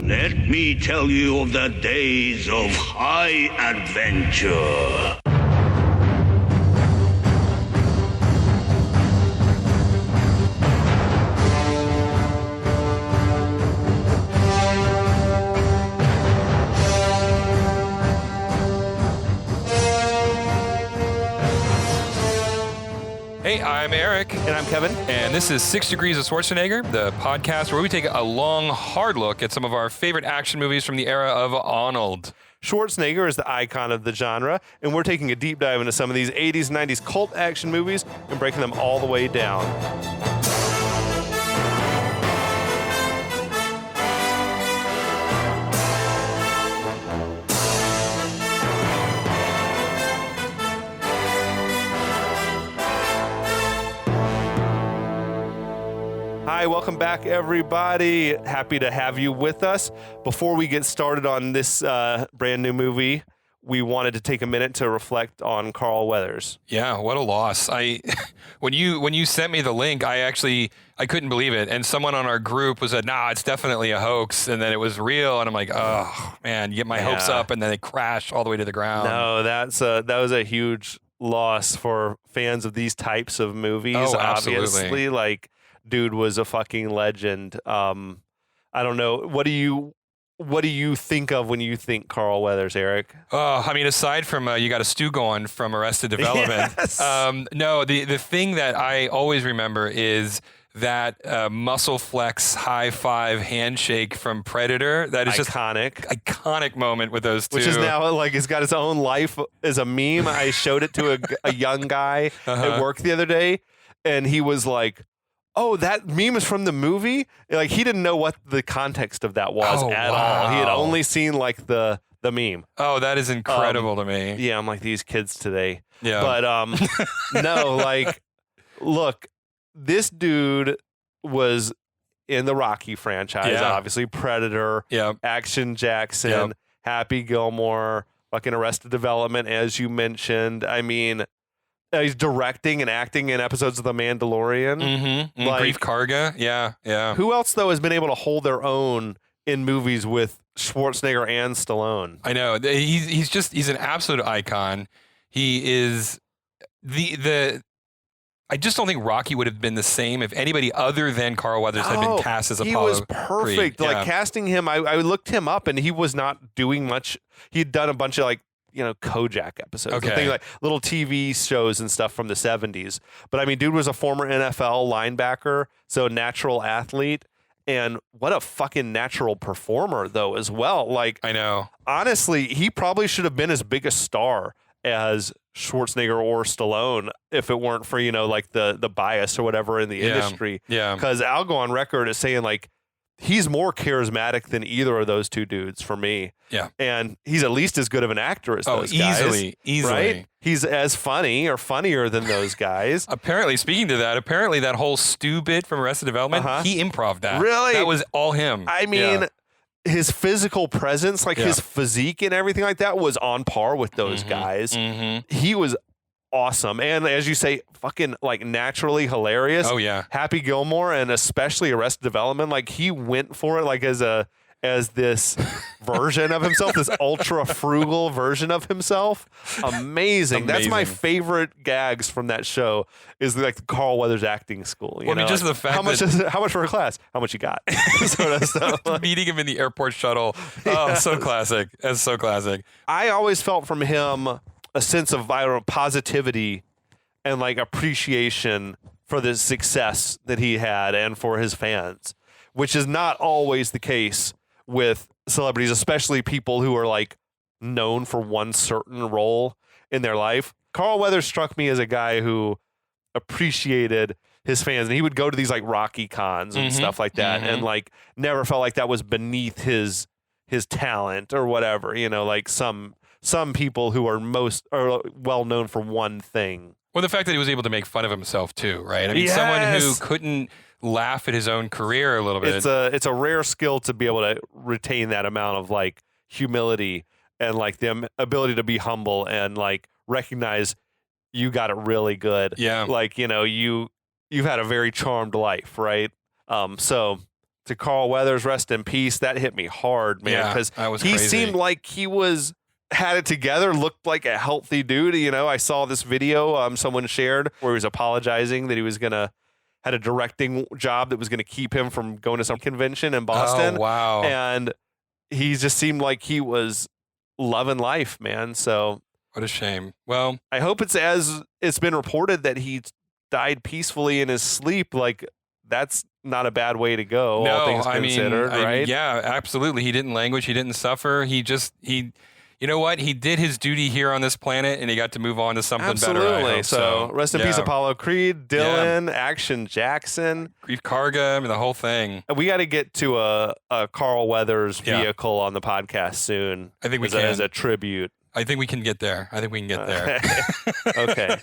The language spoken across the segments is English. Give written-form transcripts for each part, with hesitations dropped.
Let me tell you of the days of high adventure. Hey, I'm Eric. And I'm Kevin. And this is 6 Degrees of Schwarzenegger, the podcast where we take a long, hard look at some of our favorite action movies from the era of Arnold. Schwarzenegger is the icon of the genre, and we're taking a deep dive into some of these 80s and 90s cult action movies and breaking them all the way down. Hi, welcome back, everybody. Happy to have you with us. Before we get started on this brand new movie, we wanted to take a minute to reflect on Carl Weathers. Yeah, what a loss. When you sent me the link, I couldn't believe it. And someone on our group was said, nah, it's definitely a hoax. And then it was real. And I'm like, oh, man, you get my hopes up and then they crash all the way to the ground. No, that was a huge loss for fans of these types of movies. Oh, absolutely. Obviously, dude was a fucking legend. I don't know. What do you think of when you think Carl Weathers, Eric? Oh, I mean, aside from you got a stew going from Arrested Development. Yes. No, the thing that I always remember is that muscle flex high five handshake from Predator. That is iconic moment with those two. Which is now it's got its own life as a meme. I showed it to a young guy at work the other day, and he was like, oh, that meme is from the movie? Like, he didn't know what the context of that was at all. He had only seen the meme. Oh, that is incredible to me. Yeah, I'm like these kids today. Yeah. But no, look, this dude was in the Rocky franchise, obviously Predator, Action Jackson, Happy Gilmore, fucking Arrested Development, as you mentioned. I mean, he's directing and acting in episodes of The Mandalorian. Mm-hmm. Grief Karga. Yeah. Who else, though, has been able to hold their own in movies with Schwarzenegger and Stallone? I know. He's an absolute icon. He is I just don't think Rocky would have been the same if anybody other than Carl Weathers had been cast as Apollo. He was perfect. Creed. Casting him, I looked him up, and he was not doing much. He'd done a bunch of Kojak episodes, and things like little TV shows and stuff from the 70s. But I mean, dude was a former NFL linebacker, so natural athlete, and what a fucking natural performer though as well. I know. Honestly, he probably should have been as big a star as Schwarzenegger or Stallone if it weren't for the bias or whatever in the industry. Yeah. Because I'll go on record as saying he's more charismatic than either of those two dudes for me. Yeah. And he's at least as good of an actor as those guys. Easily. Right? He's as funny or funnier than those guys. Speaking to that, that whole stew bit from Arrested Development, he improv that. Really? That was all him. I mean, his physical presence, his physique and everything like that was on par with those guys. Mm-hmm. He was awesome. And as you say, fucking naturally hilarious. Oh yeah. Happy Gilmore and especially Arrested Development, he went for it as this version of himself, this ultra frugal version of himself. Amazing. That's my favorite gags from that show is the Carl Weathers acting school. I mean, just the fact how much for a class? How much you got? Sort of stuff. Meeting him in the airport shuttle. Oh, so classic. That's so classic. I always felt from him a sense of positivity and appreciation for the success that he had and for his fans, which is not always the case with celebrities, especially people who are known for one certain role in their life. Carl Weathers struck me as a guy who appreciated his fans, and he would go to these Rocky cons and stuff like that, and never felt like that was beneath his talent or whatever. Some people who are well known for one thing. Well, the fact that he was able to make fun of himself too, right? I mean, someone who couldn't laugh at his own career a little bit. It's a rare skill to be able to retain that amount of humility and the ability to be humble and recognize you got it really good. Yeah. You've had a very charmed life, right? So to Carl Weathers, rest in peace. That hit me hard, man, Yeah, because that was he crazy. seemed like he had it together, looked like a healthy dude. You know, I saw this video someone shared where he was apologizing that he was had a directing job that was gonna keep him from going to some convention in Boston. Oh, wow. And he just seemed like he was loving life, man. So What a shame. Well, I hope it's as it's been reported that he died peacefully in his sleep. Like, that's not a bad way to go, all things considered, right? Yeah, absolutely. He didn't languish. He didn't suffer. You know what? He did his duty here on this planet, and he got to move on to something better. I hope So rest in peace, Yeah. Apollo Creed, Dylan, Action Jackson. Grief Karga, I mean, the whole thing. We got to get to a Carl Weathers Yeah. vehicle on the podcast soon. I think we as can. a tribute. I think we can get there. Okay.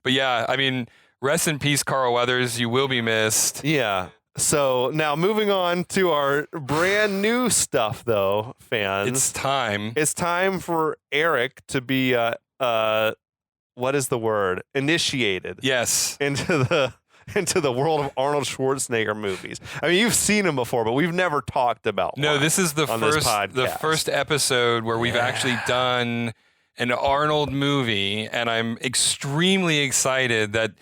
But yeah, I mean, rest in peace, Carl Weathers. You will be missed. Yeah. So now moving on to our brand new stuff, though, fans. It's time. It's time for Eric to be what is the word? Initiated Yes. into the world of Arnold Schwarzenegger movies. I mean, you've seen him before, but we've never talked about No, one this is the on this first podcast. episode where we've actually done an Arnold movie, and I'm extremely excited that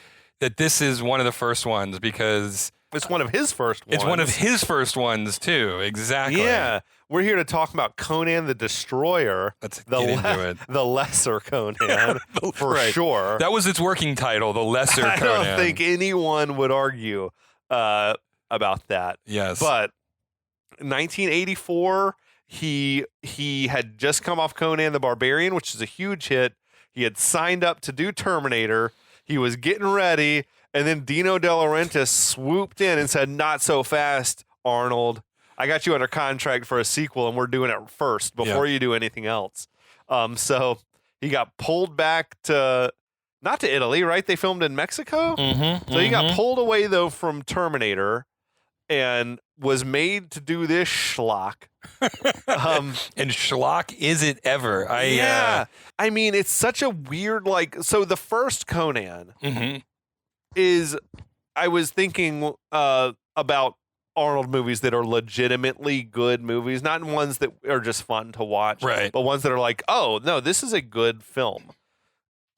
this is one of the first ones because It's one of his first ones. it's one of his first ones too. Exactly. Yeah. We're here to talk about Conan the Destroyer. Let's get into it. The lesser Conan, for Right. sure. That was its working title, The Lesser I Conan. don't think anyone would argue about that. Yes. But 1984, he had just come off Conan the Barbarian, which is a huge hit. He had signed up to do Terminator. He was getting ready, and then Dino De Laurentiis swooped in and said, "Not so fast, Arnold. I got you under contract for a sequel, and we're doing it first before you do anything else." So he got pulled back not to Italy, right? They filmed in Mexico. So he got pulled away, though, from Terminator and was made to do this schlock. And schlock is it ever? Yeah. I mean, it's such a weird, so the first Conan is, I was thinking about Arnold movies that are legitimately good movies, not ones that are just fun to watch, Right. but ones that are like, oh, no, this is a good film.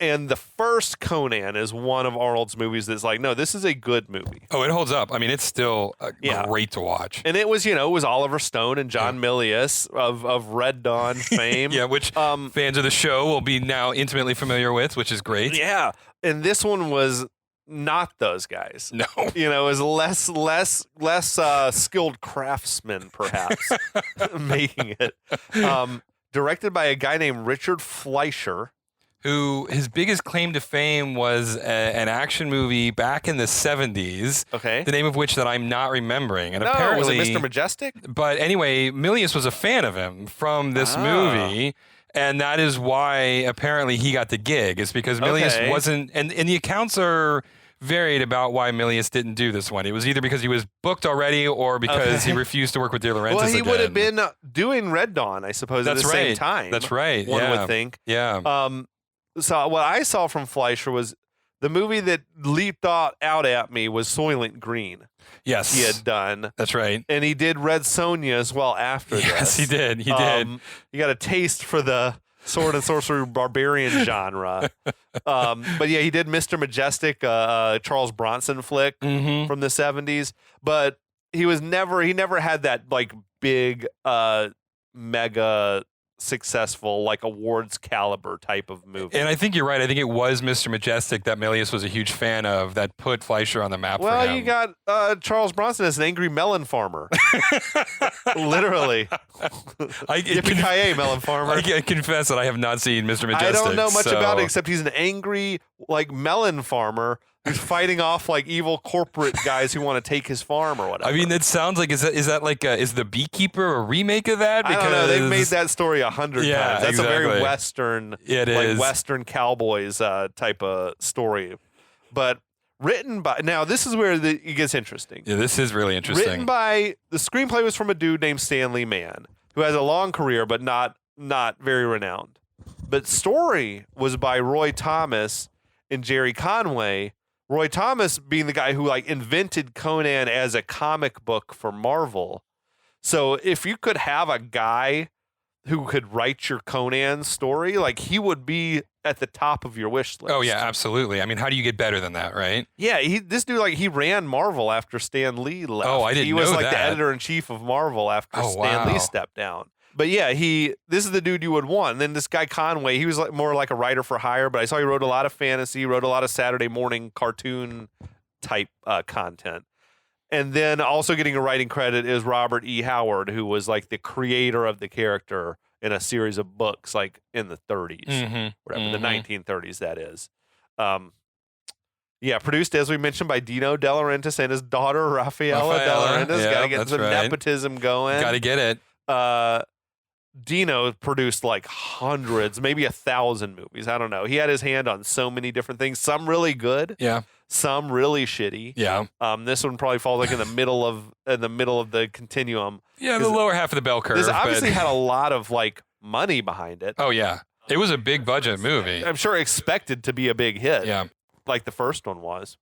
And the first Conan is one of Arnold's movies that's like, no, this is a good movie. Oh, it holds up. I mean, it's still Yeah. great to watch. And it was, it was Oliver Stone and John Milius of Red Dawn fame. Yeah, which fans of the show will be now intimately familiar with, which is great. Yeah. And this one was not those guys. No. It was less skilled craftsmen, perhaps, making it. Directed by a guy named Richard Fleischer. Who his biggest claim to fame was an action movie back in the 70s. Okay. The name of which that I'm not remembering. And No, apparently, was it Mr. Majestic? But anyway, Milius was a fan of him from this movie. And that is why apparently he got the gig. It's because Milius wasn't, and the accounts are varied about why Milius didn't do this one. It was either because he was booked already or because he refused to work with De Laurentiis Well, he again. would have been doing Red Dawn, I suppose, at the same time. That's right. One would think. Yeah. So what I saw from Fleischer was the movie that leaped out at me was Soylent Green. Yes. He had done. That's right. And he did Red Sonja as well after this. Yes, he did. He did. You got a taste for the sword and sorcery barbarian genre. But yeah, he did Mr. Majestic, Charles Bronson flick from the 70s. But he never had that big mega successful awards caliber type of movie. And I think you're right. I think it was Mr. Majestic that Milius was a huge fan of that put Fleischer on the map for him. Well, you got Charles Bronson as an angry melon farmer. Literally. Yippee-ki-yay, melon farmer. I confess that I have not seen Mr. Majestic. I don't know much about it except he's an angry melon farmer who's fighting off evil corporate guys who want to take his farm or whatever. I mean, that sounds like is that is The Beekeeper a remake of that? I don't know. They've made that story 100 Yeah, times. That's a very exactly. Western, It is. Western cowboys type of story. But written by, now this is where it gets interesting. Yeah, this is really interesting. Written by, the screenplay was from a dude named Stanley Mann, who has a long career but not very renowned. But story was by Roy Thomas and Jerry Conway, Roy Thomas being the guy who like invented Conan as a comic book for Marvel. So if you could have a guy who could write your Conan story, like he would be at the top of your wish list. Oh yeah, absolutely. I mean, how do you get better than that, right? Yeah, this dude like he ran Marvel after Stan Lee left. Oh, I didn't He was know like the that. editor-in-chief of Marvel after Oh, Stan wow. Lee stepped down. But yeah, this is the dude you would want. And then this guy Conway, he was like more like a writer for hire, but I saw he wrote a lot of fantasy, wrote a lot of Saturday morning cartoon type content. And then also getting a writing credit is Robert E. Howard, who was like the creator of the character in a series of books like in the 30s, whatever, the 1930s that is. Yeah, produced, as we mentioned, by Dino De Laurentiis and his daughter, Rafaela De Laurentiis. Yeah, Got to get that's some right. nepotism going. Got to get it. Dino produced like hundreds, maybe 1,000 movies. I don't know. He had his hand on so many different things. Some really good, Yeah. some really shitty. Yeah. This one probably falls like in the middle of the continuum. Yeah, the lower half of the bell curve. This obviously but- had a lot of like money behind it. Oh yeah. It was a big budget movie. I'm sure expected to be a big hit. Yeah. Like the first one was.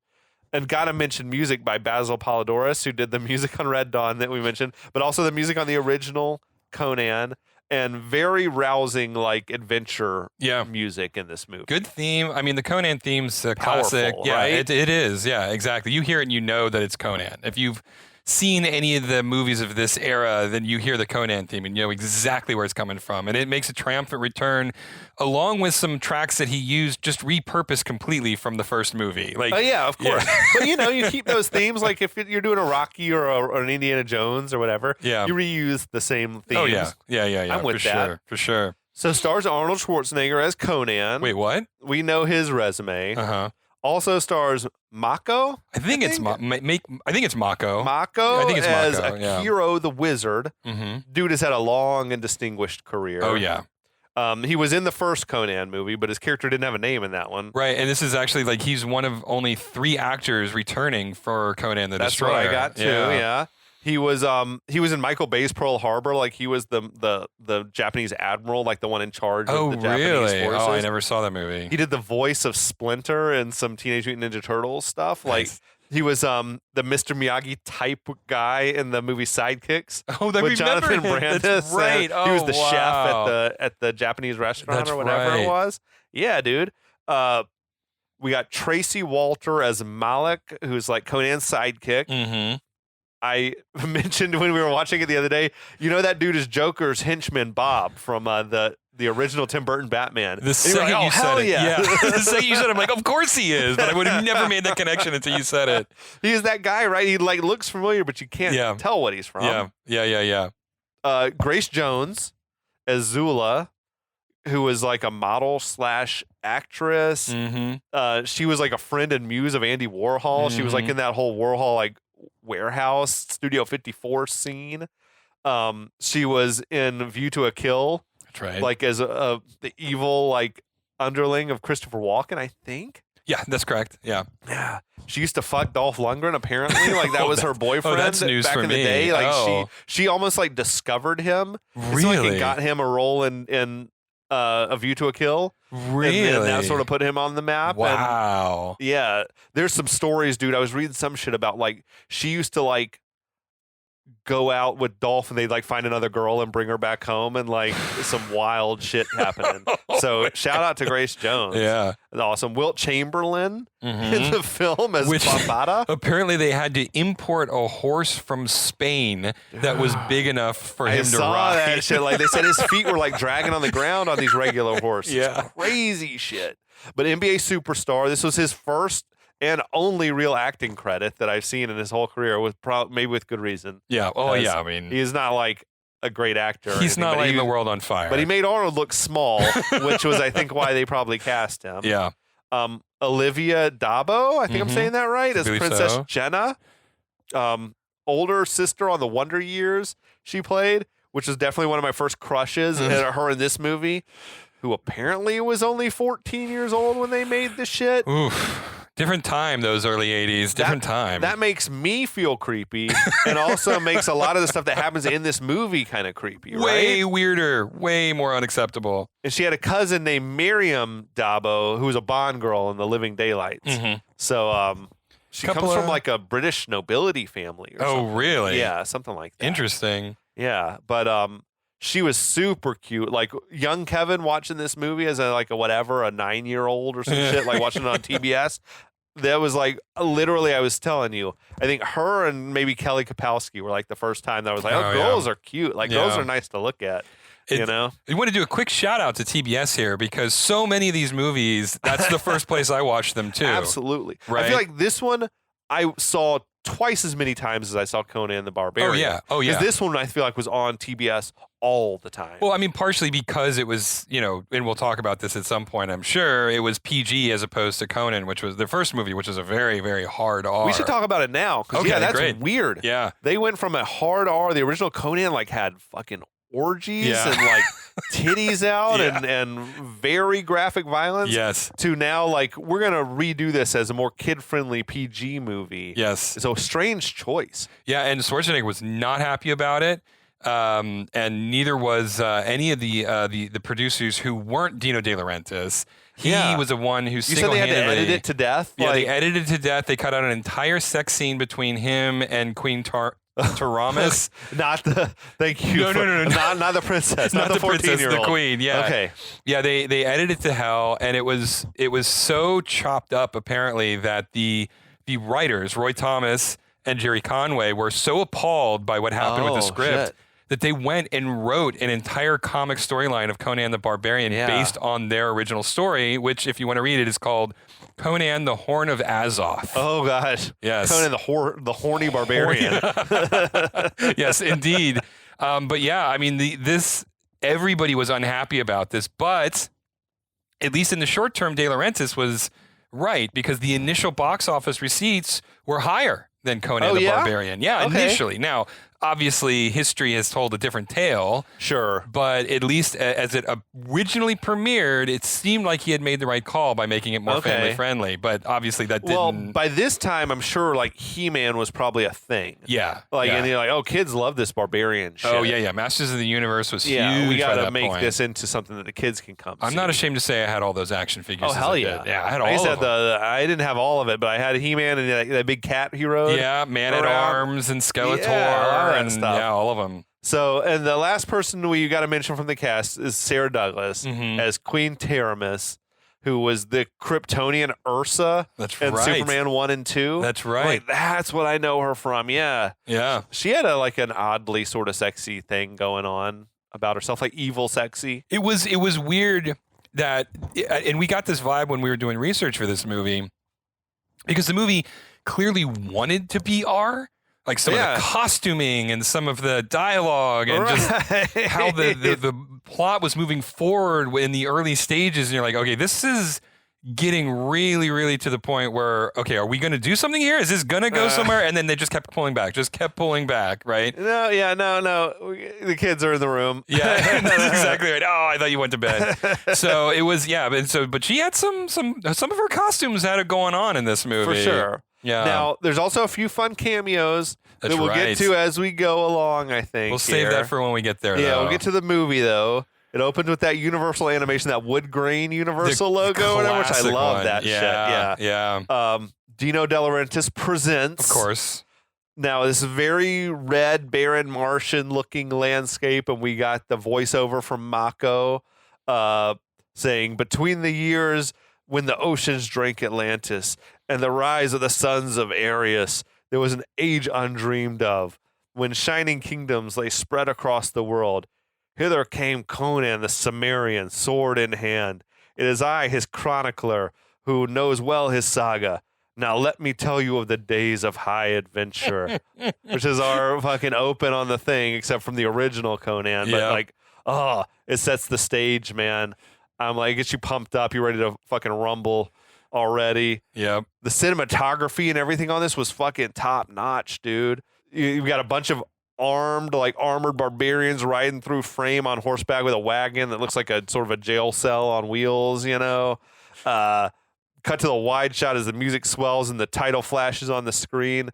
And gotta mention music by Basil Polidorus, who did the music on Red Dawn that we mentioned, but also the music on the original Conan, and very rousing like adventure Yeah. music in this movie. Good theme. I mean, the Conan theme's a classic. Powerful, Yeah, right? it is. Yeah, exactly. You hear it and you know that it's Conan. If you've seen any of the movies of this era, then you hear the Conan theme and you know exactly where it's coming from. And it makes a triumphant return along with some tracks that he used just repurposed completely from the first movie. Like, Oh yeah, of course. But you know, you keep those themes. Like if you're doing a Rocky or an Indiana Jones or whatever, Yeah. you reuse the same themes. Oh yeah. I'm with for that. sure. For sure. So stars Arnold Schwarzenegger as Conan. Wait, what? We know his resume. Uh-huh. Also stars Mako. I think it's I think it's Mako. Mako I think it's as Mako, yeah. Akiro the Wizard. Mm-hmm. Dude has had a long and distinguished career. Oh yeah. He was in the first Conan movie, but his character didn't have a name in that one. Right, and this is actually like he's one of only 3 actors returning for Conan the That's Destroyer. what I got too. Yeah. He was in Michael Bay's Pearl Harbor. Like he was the Japanese admiral, like the one in charge Oh, of the Japanese really? forces. Oh, I never saw that movie. He did the voice of Splinter in some Teenage Mutant Ninja Turtles stuff. Like Nice. he was the Mr. Miyagi type guy in the movie Sidekicks. Oh, I with remember Jonathan him. Brandis. That's right. He was Oh, the chef wow. at the Japanese restaurant That's or whatever right. it was. Yeah, dude. We got Tracy Walter as Malik, who's like Conan's sidekick. Mm-hmm. I mentioned when we were watching it the other day, you know that dude is Joker's henchman Bob from the original Tim Burton Batman. The second like, oh, you hell said it, yeah. the second you said it, I'm like, of course he is, but I would have never made that connection until you said it. He's that guy, right? He like looks familiar, but you can't Yeah. tell what he's from. Yeah. Grace Jones as Zula, who was like a model / actress. Mm-hmm. She was like a friend and muse of Andy Warhol. She was like Mhm. in that whole Warhol like warehouse Studio 54 scene. She was in View to a Kill, That's right. like as the evil like underling of Christopher Walken, I think. yeah, that's correct. Yeah. Yeah. She used to fuck Dolph Lundgren, apparently. Like that Oh, was her boyfriend that's news back for in the me. day. Like Oh. she almost like discovered him. It's like Really? it got him a role in A View to a Kill. Really? And then that sort of put him on the map. And Wow. yeah. There's some stories, dude. I was reading some shit about like she used to like go out with Dolph and they'd like find another girl and bring her back home and like some wild shit happening. So shout out to Grace Jones. Yeah. That's awesome. Wilt Chamberlain in Mhm. the film as Which- Bambata. Apparently, they had to import a horse from Spain that was big enough for I him to saw ride. that shit. Like they said, his feet were like dragging on the ground on these regular horses. Yeah. Crazy shit. But NBA superstar. This was his first and only real acting credit that I've seen in his whole career. With maybe with good reason. Yeah. Oh, Because yeah. I mean, He's not like a great actor. or he's anything, not but lighting he- the world on fire. But he made Arnold look small, which was I think why they probably cast him. yeah. Olivia Dabo, I think I'm Mhm. saying that right, as believe Princess so. Jenna. Older sister on the Wonder Years she played, which was definitely one of my first crushes. And her in this movie, who apparently was only 14 years old when they made the shit. Oof. Different time, those early 80s. Different time. That makes me feel creepy and also makes a lot of the stuff that happens in this movie kind of creepy, way right? weirder, way more unacceptable. And she had a cousin named Miriam Dabo who was a Bond girl in The Living Daylights. Mhm. So she comes from like a British nobility family or something. Oh, really? Yeah, something like that. Interesting. Yeah, but she was super cute. Like young Kevin watching this movie as a 9-year-old or some shit, like watching it on TBS. That was like literally, I was telling you, I think her and maybe Kelly Kapowski were like the first time that I was like, oh, girls are cute. Like girls are nice to look at. You know? I want to do a quick shout out to TBS here because so many of these movies, that's the first place I watched them too. Absolutely. Right? I feel like this one I saw twice as many times as I saw Conan the Barbarian. Oh, yeah. Because this one I feel like was on TBS all the time. Well, I mean, partially because it was, and we'll talk about this at some point, I'm sure, it was PG as opposed to Conan, which was the first movie, which is a very, very hard R. We should talk about it now. Because, Okay, that's great. weird. Yeah. They went from a hard R, the original Conan, had fucking orgies and titties out and very graphic violence. Yes. To now, we're going to redo this as a more kid-friendly PG movie. Yes. It's a strange choice. Yeah, and Schwarzenegger was not happy about it. And neither was any of the producers who weren't Dino De Laurentiis. He was the one who You said they single-handedly had to edit it to death? Yeah, they edited it to death. They cut out an entire sex scene between him and Queen Taramis. Not the thank you. No. Not the princess. Not the the princess, 14-year-old. the queen. Yeah. Okay. Yeah, they edited it to hell, and it was so chopped up apparently that the writers Roy Thomas and Jerry Conway were so appalled by what happened with the script. Shit. That they went and wrote an entire comic storyline of Conan the Barbarian based on their original story, which, if you want to read it, is called Conan the Horn of Azoth. Oh gosh. Yes. Conan the horny barbarian. Yes, indeed. But yeah, I mean, everybody was unhappy about this, but at least in the short term, De Laurentiis was right because the initial box office receipts were higher than Conan the Barbarian. Yeah, Okay. initially. Now, obviously, history has told a different tale. Sure. But at least as it originally premiered, it seemed like he had made the right call by making it more family friendly. But obviously, that didn't. Well, by this time, I'm sure He-Man was probably a thing. Yeah. And you're like, oh, kids love this barbarian shit. Oh, yeah. Masters of the Universe was huge. We got got to make this into something that the kids can come I'm see. not ashamed to say I had all those action figures. Oh, hell yeah. Yeah, I had all of them. I didn't have all of it, but I had He-Man and that big cat he rode. Yeah, Man-at-Arms and Skeletor all that and stuff. all of them. So, and the last person we got to mention from the cast is Sarah Douglas as Queen Taramis, who was the Kryptonian Ursa That's in right. Superman 1 and 2. That's right. That's what I know her from, yeah. Yeah. She had an oddly sort of sexy thing going on about herself, evil sexy. It was weird that, and we got this vibe when we were doing research for this movie, because the movie clearly wanted to be R. Like some of the costuming and some of the dialogue and just how the plot was moving forward in the early stages. And you're like, okay, this is getting really, really to the point where, okay, are we going to do something here? Is this going to go somewhere? And then they just kept pulling back, right? No. The kids are in the room. Yeah, that's exactly right. Oh, I thought you went to bed. So it was, but she had some of her costumes had it going on in this movie. For sure. Yeah. Now, there's also a few fun cameos That's that we'll right. get to as we go along, I think. We'll save that for when we get there, Yeah, though. we'll get to the movie, though. It opened with that Universal animation, that wood grain Universal logo, whatever, which I classic love one. that shit. Yeah. Dino De Laurentiis presents. Of course. Now, this very red, barren, Martian-looking landscape, and we got the voiceover from Mako saying, between the years when the oceans drank Atlantis and the rise of the sons of Arius, there was an age undreamed of, when shining kingdoms lay spread across the world. Hither came Conan the Cimmerian, sword in hand. It is I, his chronicler, who knows well his saga. Now let me tell you of the days of high adventure, which is our fucking open on the thing, except from the original Conan. But it sets the stage, man. I'm like, gets you pumped up. You're ready to fucking rumble already. Yep. The cinematography and everything on this was fucking top notch, dude. You've got a bunch of armored barbarians riding through frame on horseback with a wagon that looks like a sort of a jail cell on wheels, cut to the wide shot as the music swells and the title flashes on the screen.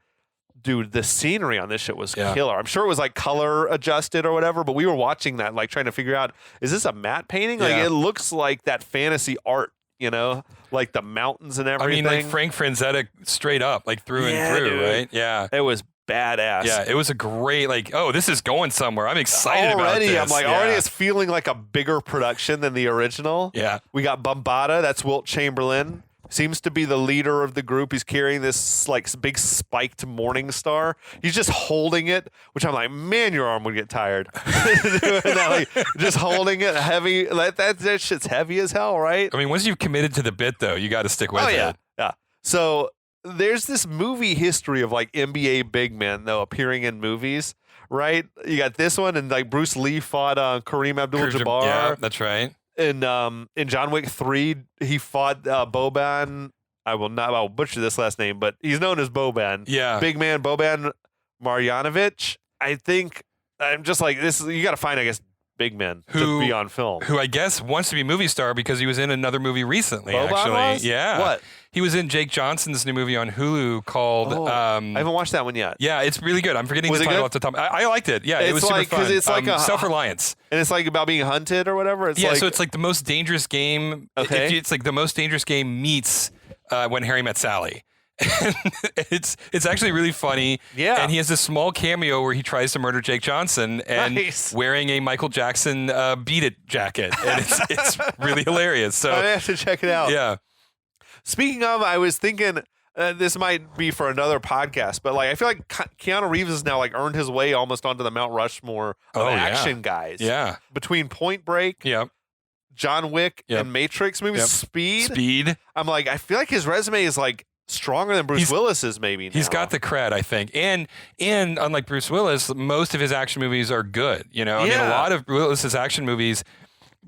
Dude, the scenery on this shit was killer. I'm sure it was like color adjusted or whatever, but we were watching that, like trying to figure out, is this a matte painting? Like it looks like that fantasy art, you know, like the mountains and everything. I mean, like Frank Franzetta straight up, like through and through, dude. right? Yeah. It was badass. Yeah, it was a great, like, oh, this is going somewhere. I'm excited about this. I'm like, already it's feeling like a bigger production than the original. Yeah. We got Bombada, that's Wilt Chamberlain. Seems to be the leader of the group. He's carrying this like big spiked morning star. He's just holding it, which I'm like, man, your arm would get tired. Like, just holding it heavy. That shit's heavy as hell, right? I mean, once you've committed to the bit, though, you got to stick with it. Yeah. So there's this movie history of like NBA big men though appearing in movies, right? You got this one, and like Bruce Lee fought Kareem Abdul-Jabbar. Yeah, that's right. In John Wick 3, he fought Boban. I'll butcher this last name, but he's known as Boban. Yeah. Big man Boban Marjanovic. I think I'm just like this. You got to find, I guess, big men to be on film. Who I guess wants to be a movie star because he was in another movie recently. Boban actually, was? yeah. What? He was in Jake Johnson's new movie on Hulu called. I haven't watched that one yet. Yeah, it's really good. I'm forgetting Was the it title good? off the top. I liked it. Yeah, it It's was like- super 'cause fun. it's like a- self-reliance. And it's like about being hunted or whatever. It's So it's like the most dangerous game. Okay. It's like the most dangerous game meets When Harry Met Sally. And it's actually really funny. Yeah. And he has this small cameo where he tries to murder Jake Johnson and Nice. wearing a Michael Jackson Beat It jacket. And it's really hilarious. So I have to check it out. yeah. Speaking of, I was thinking this might be for another podcast, but like I feel like Keanu Reeves has now like earned his way almost onto the Mount Rushmore of action guys. Yeah. Between Point Break, Yep. John Wick, Yep. and Matrix movies, Yep. Speed. I'm like, I feel like his resume is like stronger than Bruce Willis's maybe now. He's got the cred, I think. And unlike Bruce Willis, most of his action movies are good. You know, I mean, a lot of Willis's action movies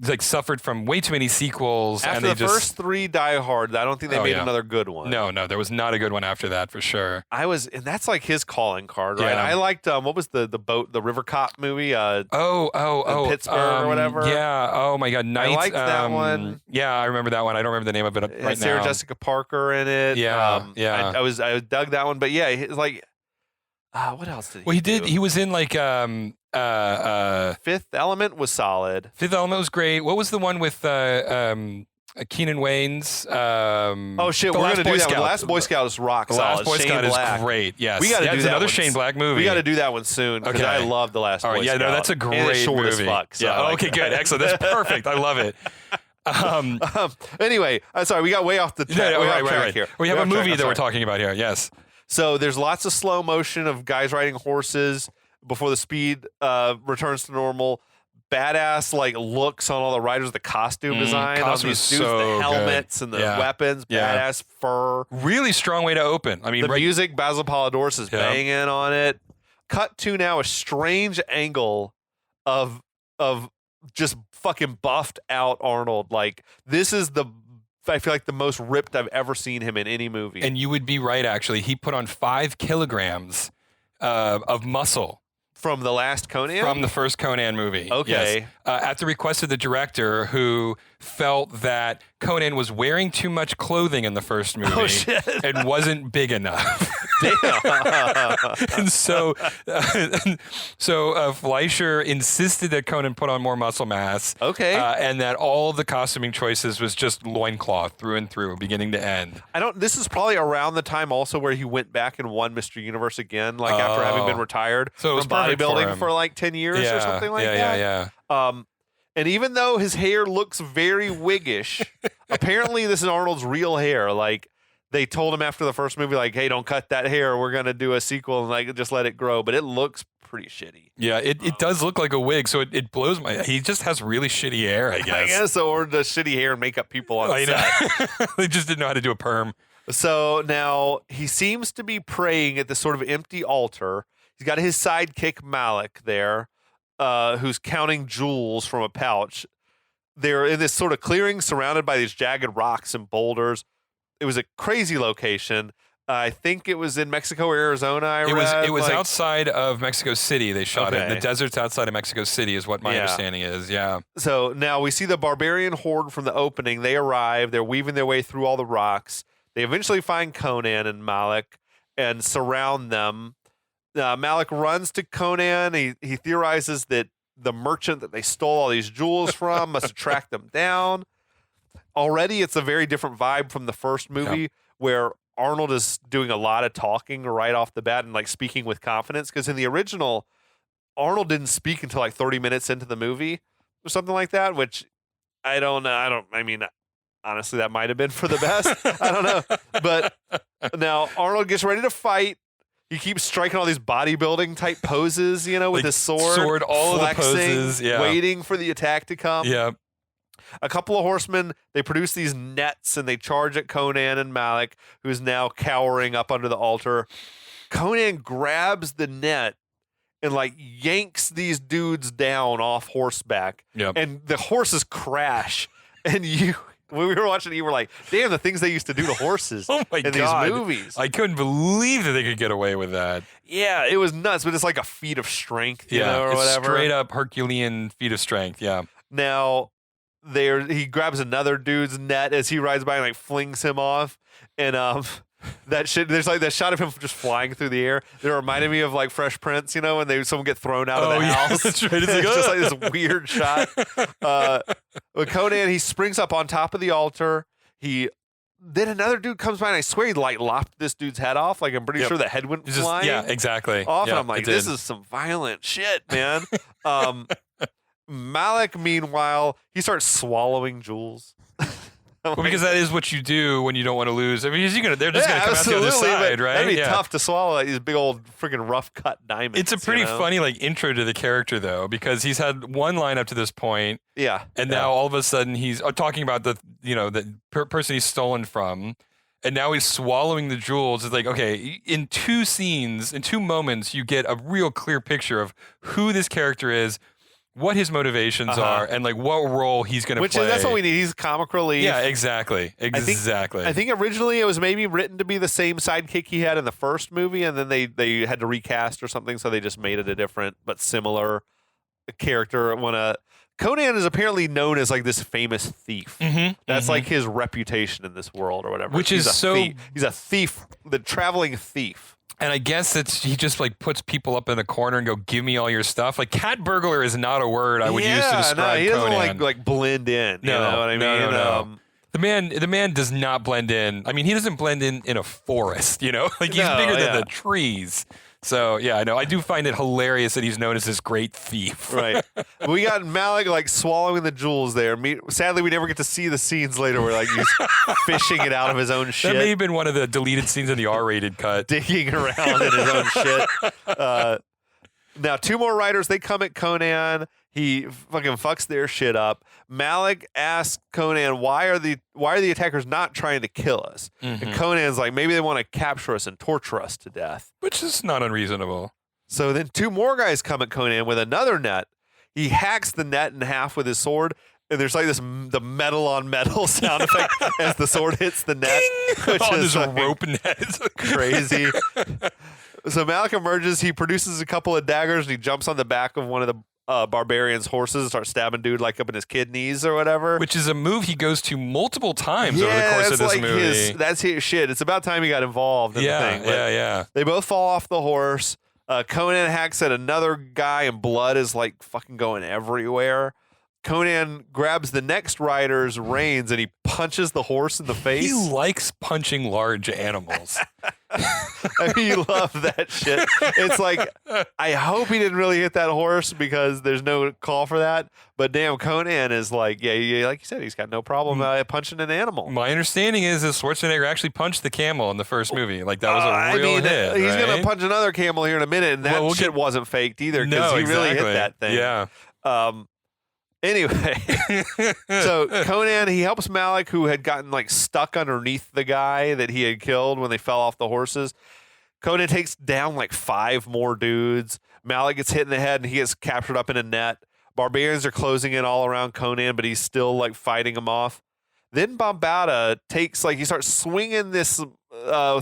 like suffered from way too many sequels. After and they the first 3 Die Hard, I don't think they made another good one. No, there was not a good one after that for sure. And that's like his calling card, right? Yeah. I liked what was the River Cop movie? Oh, in Pittsburgh or whatever. Yeah. Oh my God, Night. I liked that one. Yeah, I remember that one. I don't remember the name of it right Sarah now. Jessica Parker in it. Yeah, yeah. I dug that one, but yeah, it's like, what else did he? Well, he do? did. He was in like Fifth Element was solid. Fifth Element was great. What was the one with Keenan Wayne's? Oh shit, The we're Last gonna Boy do that. Scout. The Last Boy Scout is rock The solid. Last Boy Shane Scout Black. is great. Yes, We got to do it's that. another one. Shane Black movie. We got to do that one soon because Okay. I love the Last Boy Scout. Yeah, no, that's a And great it's short movie. as fuck. So I like okay, that. good, excellent. That's perfect. I love it. Anyway, sorry, we got way off the track. Right. Here. We have Way a off movie track. that I'm we're sorry. talking about here. Yes. So there's lots of slow motion of guys riding horses before the speed returns to normal. Badass like looks on all the riders, the costume design on costume these is dudes, so the helmets and the weapons, badass fur. Really strong way to open. I mean, The music, Basil Polidoris is Yeah. banging on it. Cut to now a strange angle of just fucking buffed out Arnold. Like this is I feel like the most ripped I've ever seen him in any movie. And you would be right, actually. He put on 5 kilograms of muscle from the last Conan? from the first Conan movie. Okay. Yes. At the request of the director, who felt that Conan was wearing too much clothing in the first movie and wasn't big enough. And so Fleischer insisted that Conan put on more muscle mass. Okay. And that all the costuming choices was just loincloth through and through, beginning to end. This is probably around the time also where he went back and won Mr. Universe again, like after having been retired So it was from perfect for bodybuilding him. for like 10 years or something like that. Yeah. And even though his hair looks very wiggish, apparently this is Arnold's real hair. Like they told him after the first movie, like, "Hey, don't cut that hair. We're gonna do a sequel and like just let it grow." But it looks pretty shitty. Yeah, it does look like a wig, so it blows my. He just has really shitty hair, I guess. I guess, or the shitty hair and makeup people on set. They just didn't know how to do a perm. So now he seems to be praying at this sort of empty altar. He's got his sidekick Malik there, who's counting jewels from a pouch. They're in this sort of clearing surrounded by these jagged rocks and boulders. It was a crazy location. I think it was in Mexico or Arizona. It was outside of Mexico City. They shot it. The deserts outside of Mexico City is what my understanding is. Yeah. So now we see the barbarian horde from the opening. They arrive. They're weaving their way through all the rocks. They eventually find Conan and Malik and surround them. Malik runs to Conan. He theorizes that the merchant that they stole all these jewels from must have tracked them down. Already, it's a very different vibe from the first movie where Arnold is doing a lot of talking right off the bat and like speaking with confidence. Because in the original, Arnold didn't speak until like 30 minutes into the movie or something like that, which I don't know. I mean, honestly, that might have been for the best. I don't know. But now Arnold gets ready to fight. He keeps striking all these bodybuilding type poses, with like his sword. All flexing, of the poses. Yeah. Waiting for the attack to come. Yeah. A couple of horsemen, they produce these nets and they charge at Conan and Malik, who's now cowering up under the altar. Conan grabs the net and like yanks these dudes down off horseback. Yep. And the horses crash. And when we were watching it, you were like, damn, the things they used to do to horses oh my in God. these movies. I couldn't believe that they could get away with that. Yeah, it was nuts, but it's like a feat of strength, or it's whatever. Straight up Herculean feat of strength, yeah. Now, he grabs another dude's net as he rides by and like flings him off. And that shit, there's like that shot of him just flying through the air. It reminded me of like Fresh Prince, when someone get thrown out of the house. That's right. It's just like this weird shot. But Conan, he springs up on top of the altar. Then another dude comes by and I swear he like lopped this dude's head off. Like I'm pretty sure the head went flying. Yeah, exactly. Off, and I'm like, this is some violent shit, man. Malik, meanwhile, he starts swallowing jewels. Because that is what you do when you don't want to lose. I mean, they're just going to come out the other side, right? That'd be tough to swallow, like these big old freaking rough cut diamonds. It's a pretty funny like intro to the character though, because he's had one line up to this point, and now all of a sudden he's talking about the person he's stolen from, and now he's swallowing the jewels. It's like, okay, in 2 scenes, in 2 moments, you get a real clear picture of who this character is, what his motivations are, and like what role he's going to play. That's what we need. He's comic relief. Yeah, exactly. I think originally it was maybe written to be the same sidekick he had in the first movie, and then they had to recast or something, so they just made it a different but similar character. Conan is apparently known as like this famous thief. That's like his reputation in this world or whatever. Which is he's a thief, the traveling thief. And I guess he just like puts people up in a corner and go, give me all your stuff. Like cat burglar is not a word I would use to describe he doesn't Conan. like blend in. You know what I mean? No. The man does not blend in. I mean, he doesn't blend in a forest, Like he's bigger than the trees. So, yeah, I know. I do find it hilarious that he's known as this great thief. Right. We got Malik like swallowing the jewels there. Sadly, we never get to see the scenes later where like he's fishing it out of his own shit. That may have been one of the deleted scenes in the R-rated cut. Digging around in his own shit. Now, 2 more riders, they come at Conan. He fucking fucks their shit up. Malik asks Conan, why are the attackers not trying to kill us? And Conan's like, maybe they want to capture us and torture us to death. Which is not unreasonable. So then 2 more guys come at Conan with another net. He hacks the net in half with his sword, and there's like the metal on metal sound effect as the sword hits the net. Which is this rope net. Crazy. So Malik emerges. He produces a couple of daggers, and he jumps on the back of one of the barbarian's horses and starts stabbing dude like up in his kidneys or whatever. Which is a move he goes to multiple times over the course of this movie. That's his shit. It's about time he got involved in the thing. Yeah. They both fall off the horse. Conan hacks at another guy and blood is like fucking going everywhere. Conan grabs the next rider's reins and he punches the horse in the face. He likes punching large animals. I mean, you love that shit. It's like, I hope he didn't really hit that horse because there's no call for that. But damn, Conan is like, yeah, like you said, he's got no problem punching an animal. My understanding is that Schwarzenegger actually punched the camel in the first movie. Like that was a real hit. He's going to punch another camel here in a minute, and that shit wasn't faked either because he really hit that thing. Yeah. Anyway, so Conan, he helps Malik, who had gotten like stuck underneath the guy that he had killed when they fell off the horses. Conan takes down like 5 more dudes. Malik gets hit in the head and he gets captured up in a net. Barbarians are closing in all around Conan, but he's still like fighting them off. Then Bombada takes he starts swinging this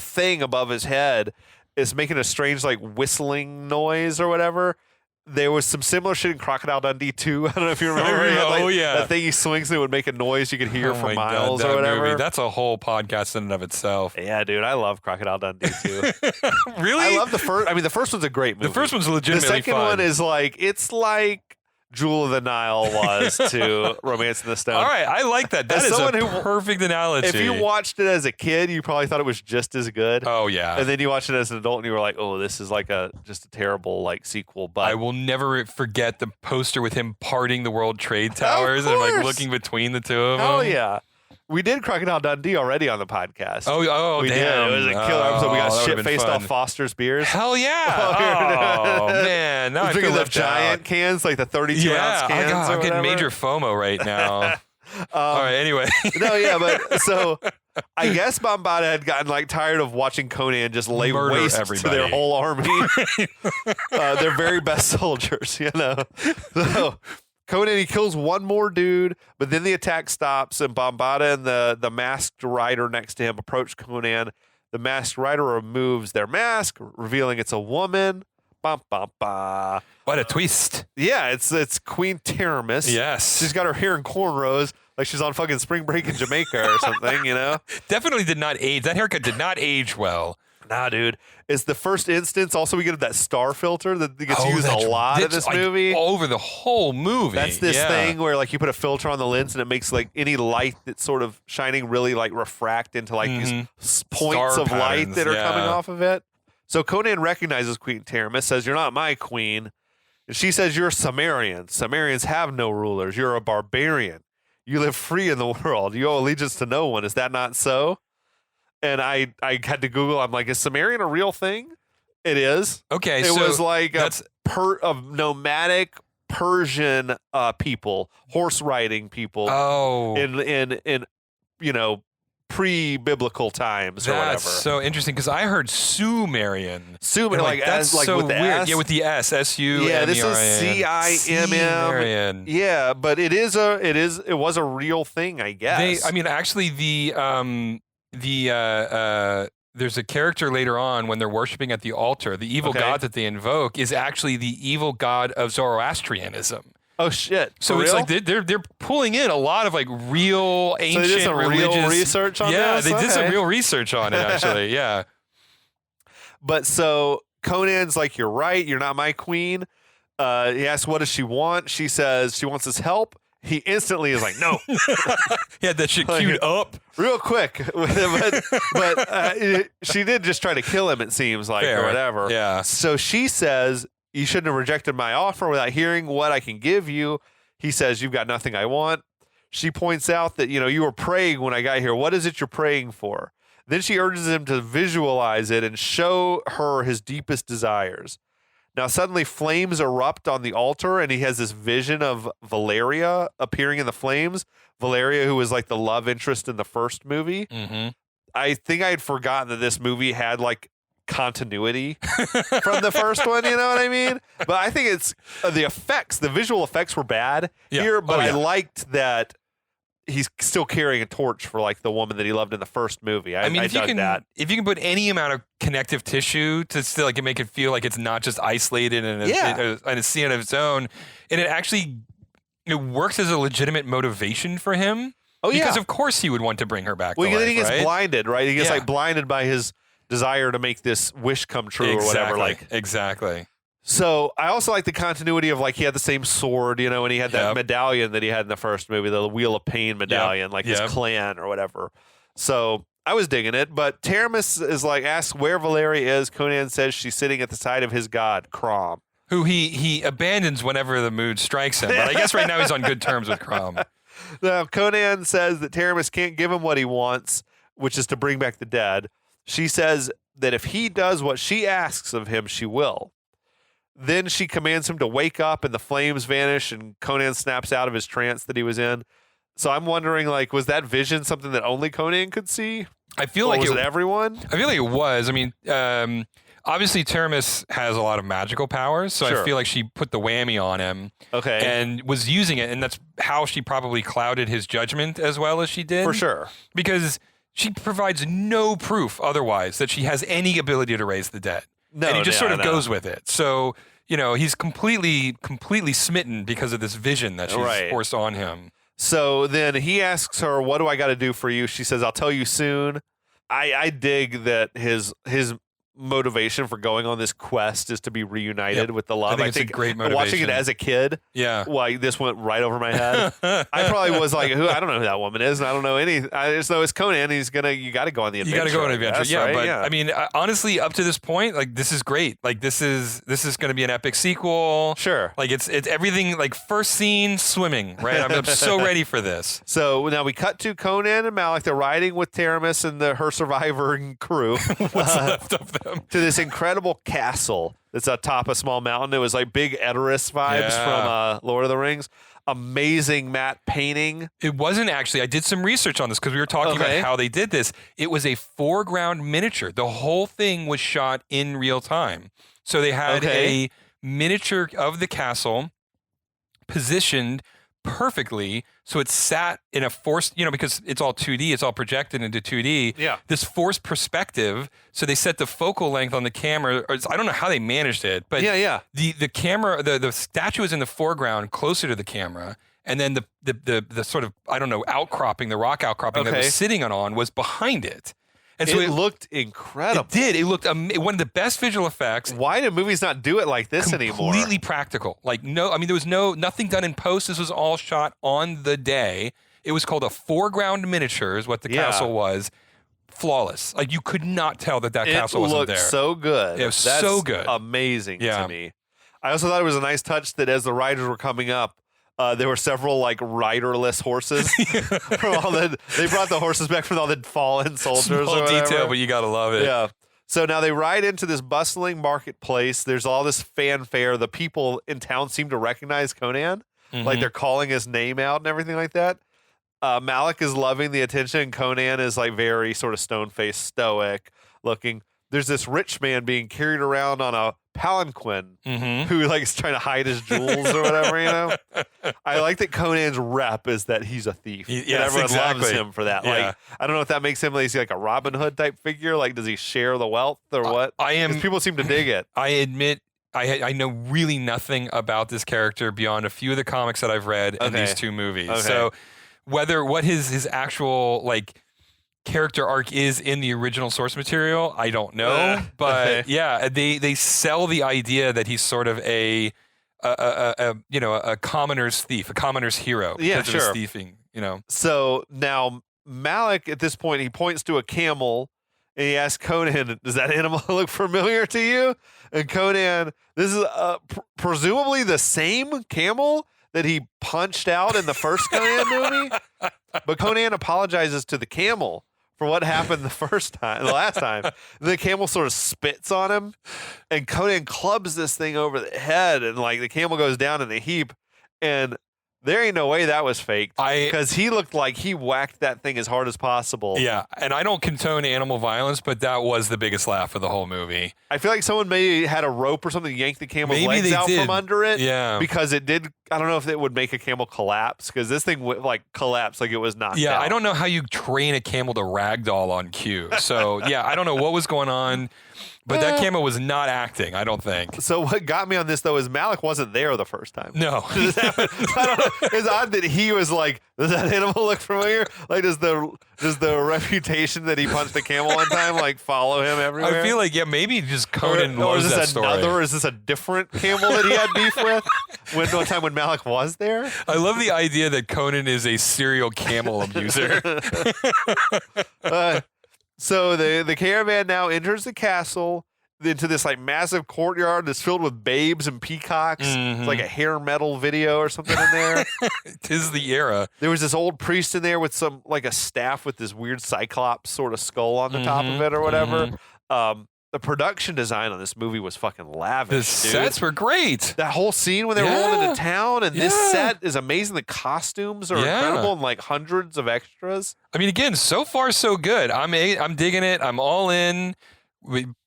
thing above his head. It's making a strange whistling noise or whatever. There was some similar shit in Crocodile Dundee 2. I don't know if you remember. That thing he swings and it would make a noise you could hear for miles or whatever. Movie. That's a whole podcast in and of itself. Yeah, dude, I love Crocodile Dundee 2. Really? I love the first. I mean, the first one's a great movie. The first one's legitimately fun. The second one is it's like Jewel of the Nile was to Romance in the Stone. All right, I like that. That is a perfect analogy. If you watched it as a kid, you probably thought it was just as good. Oh yeah. And then you watched it as an adult, and you were like, "Oh, this is just a terrible sequel." But I will never forget the poster with him parting the World Trade Towers and looking between the two of them. Oh yeah. We did Crocodile Dundee already on the podcast. Oh, we damn. did. It was a killer episode. We got that shit would've been faced fun. off Foster's beers. Hell yeah. Oh, man. Now I feel drinking the left giant out. cans, the 32-ounce cans. I'm getting major FOMO right now. All right, anyway. No, yeah, but so I guess Bombada had gotten tired of watching Conan just lay Murder waste everybody. to their whole army. Their very best soldiers, So Conan, he kills one more dude, but then the attack stops, and Bombada and the masked rider next to him approach Conan. The masked rider removes their mask, revealing it's a woman. Bum, bum, ba. What a twist. Yeah, it's Queen Teramis. Yes. She's got her hair in cornrows like she's on fucking spring break in Jamaica or something, Definitely did not age. That haircut did not age well. Nah, dude. It's the first instance. Also, we get that star filter that gets used a lot in this movie. Over the whole movie. That's this thing where you put a filter on the lens and it makes any light that's sort of shining really refract into these points of light that are coming off of it. So Conan recognizes Queen Teramis, says, "You're not my queen." And she says, "You're Sumerian. Sumerians have no rulers. You're a barbarian. You live free in the world. You owe allegiance to no one. Is that not so?" And I had to Google. I'm like, is Sumerian a real thing? It is. Okay, it so was of nomadic Persian people, horse riding people. Oh, in pre-biblical times or whatever. That's so interesting because I heard Sumerian. Sumerian, that's so with the weird. S? Yeah, with the S, S-U-M-E-R-I-N. Yeah, this is CIMM. Sumerian. Yeah, but it was a real thing, I guess. Actually, there's a character later on when they're worshiping at the altar. The evil god that they invoke is actually the evil god of Zoroastrianism. Oh shit! So For it's real? they're pulling in a lot of real ancient so they did some religious real research on this? Yeah, they did some real research on it actually. Yeah. But so Conan's like, "You're right. You're not my queen." He asks, "What does she want?" She says she wants his help. He instantly is like, "No." He had that shit queued up real quick, but she did just try to kill him. It seems like, Fair. or whatever. Yeah. So she says, "You shouldn't have rejected my offer without hearing what I can give you." He says, "You've got nothing I want." She points out that you were praying when I got here. What is it you're praying for? Then she urges him to visualize it and show her his deepest desires. Now, suddenly flames erupt on the altar, and he has this vision of Valeria appearing in the flames. Valeria, who was the love interest in the first movie. Mm-hmm. I think I had forgotten that this movie had continuity from the first one. You know what I mean? But I think it's the effects. The visual effects were bad here, but I liked that he's still carrying a torch for the woman that he loved in the first movie. I dug that. If you can put any amount of connective tissue to still make it feel like it's not just isolated and a scene of its own, and it actually works as a legitimate motivation for him. Oh yeah, because of course he would want to bring her back. Well, to life, then he gets right? blinded, right? He gets blinded by his desire to make this wish come true or whatever. Exactly. So I also like the continuity of he had the same sword, and he had that medallion that he had in the first movie, the Wheel of Pain medallion, his clan or whatever. So I was digging it. But Teramis is asks where Valeria is. Conan says she's sitting at the side of his god, Crom. Who he abandons whenever the mood strikes him. But I guess right now he's on good terms with Crom. Now, Conan says that Teramis can't give him what he wants, which is to bring back the dead. She says that if he does what she asks of him, she will. Then she commands him to wake up and the flames vanish and Conan snaps out of his trance that he was in. So I'm wondering, was that vision something that only Conan could see? I feel or like was it everyone? I feel like it was. I mean, obviously Teramis has a lot of magical powers, so Sure. I feel like she put the whammy on him Okay. and was using it, and that's how she probably clouded his judgment as well as she did. For sure. Because she provides no proof otherwise that she has any ability to raise the dead. No, and he just yeah, sort of no. goes with it. So, he's completely smitten because of this vision that she's Right. forced on him. So then he asks her, "What do I got to do for you?" She says, "I'll tell you soon." I dig that his motivation for going on this quest is to be reunited with the love. I think it's a great watching motivation. it as a kid, Yeah. like this went right over my head. I probably was like, "Who? I don't know who that woman is, and I don't know any. I just know it's Conan. You got to go on the adventure. You got to go on an adventure. That's Yeah, right, but yeah. I mean, honestly, up to this point, like this is great. Like this is going to be an epic sequel. Sure. Like it's everything. Like first scene, swimming. Right. I'm so ready for this. So now we cut to Conan and Malik. They're riding with Teramis and her survivor crew What's left of them? to this incredible castle that's atop a small mountain. It was like big Edoras vibes Yeah. from Lord of the Rings. Amazing matte painting. It wasn't actually. I did some research on this because we were talking Okay. about how they did this. It was a foreground miniature. The whole thing was shot in real time. So they had Okay. a miniature of the castle positioned perfectly, so it sat in a forced, because it's all 2D, it's all projected into 2D. Yeah. This forced perspective, so they set the focal length on the camera, or I don't know how they managed it, but Yeah. the camera, the statue is in the foreground closer to the camera, and then the sort of, I don't know, outcropping, the rock outcropping that it Okay. was sitting on was behind it. And so It looked incredible. it did. It looked one of the best visual effects. Why do movies not do it like this anymore? Completely practical. Like there was nothing done in post. This was all shot on the day. It was called a foreground miniature, is what the Yeah. castle was. Flawless. Like you could not tell that castle It wasn't looked there. so good. It was That's so good. Amazing Yeah. to me. I also thought it was a nice touch that as the riders were coming up, there were several like riderless horses they brought the horses back from all the fallen soldiers. Small or whatever. detail, but you gotta love it. Yeah. So now they ride into this bustling marketplace. There's all this fanfare. The people in town seem to recognize Conan. Like they're calling his name out and everything like that. Malik is loving the attention. Conan is like very sort of stone-faced, stoic looking. There's this rich man being carried around on a palanquin who like is trying to hide his jewels or whatever, I like that Conan's rep is that he's a thief. And Yes, everyone loves exactly. him for that. Yeah. Like, I don't know if that makes him like a Robin Hood type figure. Like, does he share the wealth or what? 'Cause people seem to dig it. I admit I know really nothing about this character beyond a few of the comics that I've read and Okay. these two movies. Okay. So what his actual like character arc is in the original source material, I don't know. But okay. yeah, they sell the idea that he's sort of a commoner's thief, a commoner's hero. Yeah, because of his sure. thieving. So now Malik at this point, he points to a camel and he asks Conan, does that animal look familiar to you? And Conan, this is presumably the same camel that he punched out in the first Conan movie. But Conan apologizes to the camel for what happened the last time. The camel sort of spits on him, and Conan clubs this thing over the head, and like the camel goes down in a heap. And there ain't no way that was faked, because he looked like he whacked that thing as hard as possible. Yeah, and I don't condone animal violence, but that was the biggest laugh of the whole movie. I feel like someone maybe had a rope or something, yanked the camel's Maybe legs they out did. from under it. Yeah. Because it did. I don't know if it would make a camel collapse, because this thing would like collapse like it was knocked Yeah, out. I don't know how you train a camel to ragdoll on cue. So yeah, I don't know what was going on, but that camel was not acting, I don't think. So what got me on this though is Malik wasn't there the first time. No. I don't know. It's odd that he was like, does that animal look familiar? Like, does the reputation that he punched the camel one time like follow him everywhere? I feel like, yeah, maybe just Conan or knows is that this story. or is this a different camel that he had beef with? One time when Malik was there? I love the idea that Conan is a serial camel abuser. So the caravan now enters the castle into this like massive courtyard that's filled with babes and peacocks. It's like a hair metal video or something in there. 'Tis the era. There was this old priest in there with some like a staff with this weird cyclops sort of skull on the top of it or whatever. The production design on this movie was fucking lavish. The dude. sets were great. That whole scene when they were rolling into town, and this Yeah. set is amazing. The costumes are Yeah. incredible, and like hundreds of extras. I mean, again, so far so good. I'm digging it. I'm all in.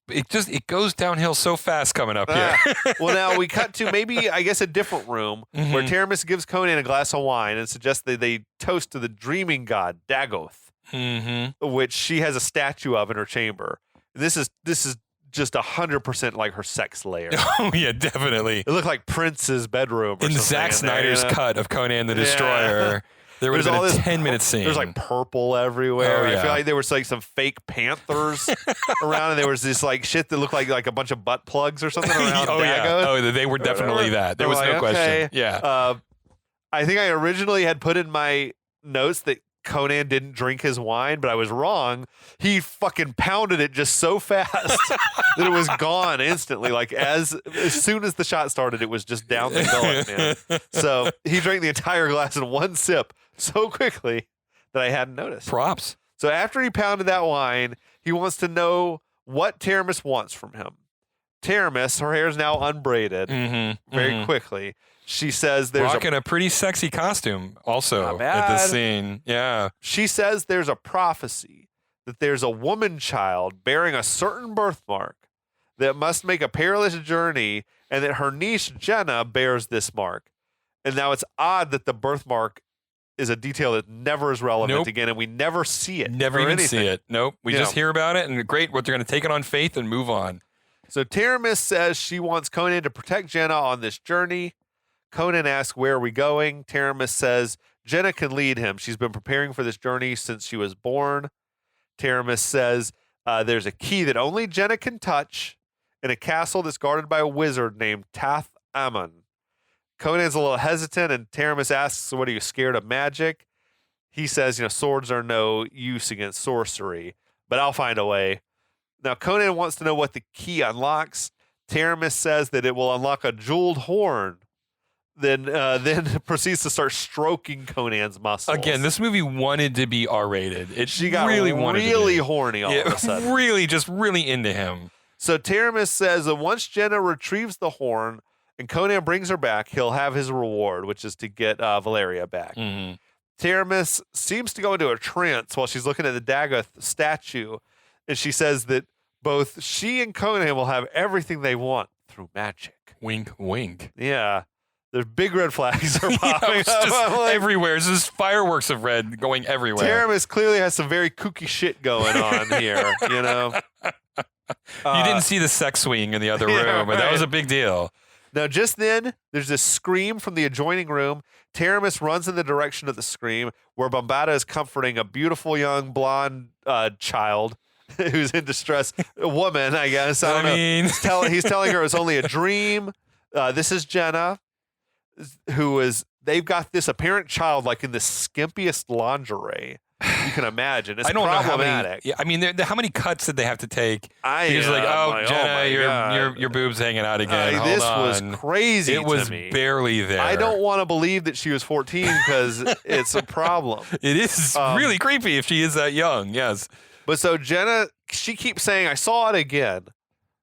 it goes downhill so fast coming up here. Well, now we cut to maybe, I guess, a different room where Taramis gives Conan a glass of wine and suggests that they toast to the dreaming god Dagoth, which she has a statue of in her chamber. This is just 100% like her sex lair. Oh yeah, definitely. It looked like Prince's bedroom. In Zack Snyder's cut of Conan the Destroyer, there would have been a 10-minute scene. There's like purple everywhere. Oh, yeah. I feel like there was like some fake panthers around, and there was this like shit that looked like a bunch of butt plugs or something around. Oh yeah. Dagoth. Oh, they were definitely that. There was no question. Yeah. I think I originally had put in my notes that Conan didn't drink his wine, but I was wrong. He fucking pounded it just so fast that it was gone instantly. Like as soon as the shot started, it was just down the gullet, man. So he drank the entire glass in one sip so quickly that I hadn't noticed. Props. So after he pounded that wine, he wants to know what Taramis wants from him. Taramis, her hair is now unbraided very quickly. She says there's rocking a pretty sexy costume also Not at this bad. scene. Yeah. She says there's a prophecy that there's a woman child bearing a certain birthmark that must make a perilous journey, and that her niece Jenna bears this mark. And now it's odd that the birthmark is a detail that never is relevant again, and we never see it. Never even see it. Nope. We just hear about it, and great, what they're going to take it on faith and move on. So Taramis says she wants Conan to protect Jenna on this journey. Conan asks, where are we going? Taramis says Jenna can lead him. She's been preparing for this journey since she was born. Taramis says there's a key that only Jenna can touch in a castle that's guarded by a wizard named Tath Ammon. Conan's a little hesitant, and Taramis asks, what, are you scared of magic? He says, swords are no use against sorcery, but I'll find a way. Now, Conan wants to know what the key unlocks. Taramis says that it will unlock a jeweled horn. Then proceeds to start stroking Conan's muscles. Again, this movie wanted to be R-rated. She got really horny all of a sudden. Really into him. So Taramis says that once Jenna retrieves the horn and Conan brings her back, he'll have his reward, which is to get Valeria back. Taramis seems to go into a trance while she's looking at the Dagoth statue, and she says that both she and Conan will have everything they want through magic. Wink, wink. Yeah. There's big red flags are popping It's up. just Like, everywhere. It's just fireworks of red going everywhere. Taramis clearly has some very kooky shit going on here, You didn't see the sex swing in the other room, but that was a big deal. Now, just then, there's this scream from the adjoining room. Taramis runs in the direction of the scream, where Bombada is comforting a beautiful young blonde child who's in distress. A woman, I guess. I don't know. He's telling her it's only a dream. This is Jenna, they've got this apparent child like in the skimpiest lingerie you can imagine. It's problematic. Know how many, how many cuts did they have to take? Because Jenna, your boob's hanging out again. This was crazy. It was to me. barely there. I don't want to believe that she was 14 because it's a problem. It is really creepy if she is that young. Yes. But so Jenna, she keeps saying, I saw it again.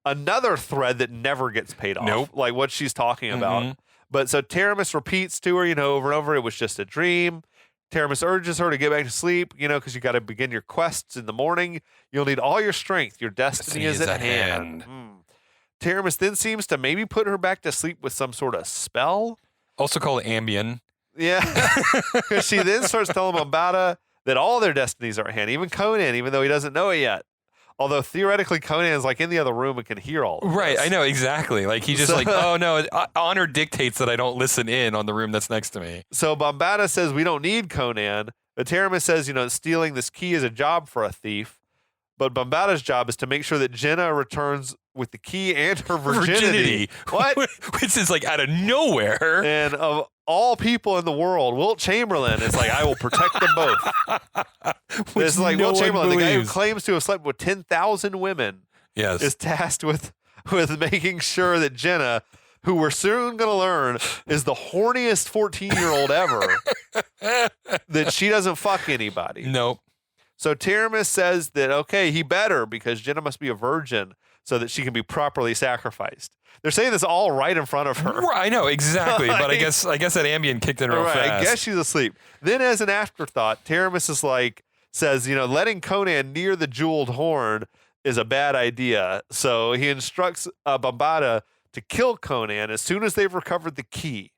Another thread that never gets paid off. Nope. Like what she's talking about. But so Taramis repeats to her, over and over, it was just a dream. Taramis urges her to get back to sleep, because you got to begin your quests in the morning. You'll need all your strength. Your destiny is at hand. Taramis then seems to maybe put her back to sleep with some sort of spell. Also called Ambien. Yeah. Because she then starts telling Bombada that all their destinies are at hand, even Conan, even though he doesn't know it yet. Although theoretically Conan's like in the other room and can hear all of this. Right, I know, exactly. Like he just oh no, honor dictates that I don't listen in on the room that's next to me. So Bombada says we don't need Conan. But Taramis says, stealing this key is a job for a thief. But Bombada's job is to make sure that Jenna returns with the key and her virginity. What? Which is like out of nowhere. And of all people in the world, Wilt Chamberlain is like, I will protect them both. It's like Wilt Chamberlain, the guy who claims to have slept with 10,000 women, is tasked with making sure that Jenna, who we're soon going to learn is the horniest 14-year-old ever, that she doesn't fuck anybody. Nope. So Taramis says that, okay, he better, because Jenna must be a virgin so that she can be properly sacrificed. They're saying this all right in front of her. I know, exactly. But I guess that Ambien kicked in real fast. I guess she's asleep. Then as an afterthought, Taramis says, letting Conan near the jeweled horn is a bad idea. So he instructs Bambata to kill Conan as soon as they've recovered the key.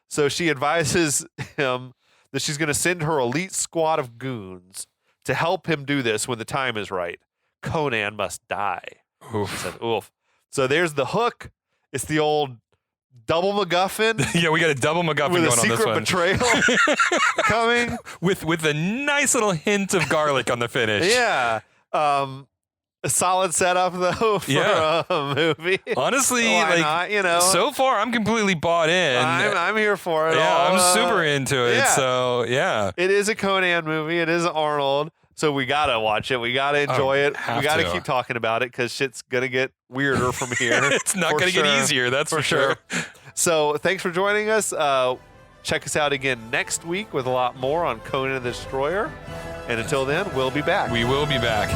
So she advises him that she's going to send her elite squad of goons to help him do this when the time is right. Conan must die. Oof. She said, oof. So there's the hook. It's the old double MacGuffin. Yeah, we got a double MacGuffin with going a on this secret one. betrayal coming. With a nice little hint of garlic on the finish. Yeah. A solid setup though for a movie. Honestly, why like not, you know? so far I'm completely bought in. I'm here for it. Yeah, all. I'm super into it. yeah. So yeah. It is a Conan movie. It is Arnold. So we gotta watch it. We gotta enjoy it. We gotta keep talking about it because shit's gonna get weirder from here. It's not gonna get easier. That's for sure. So thanks for joining us. Check us out again next week with a lot more on Conan the Destroyer. And until then, we'll be back. We will be back.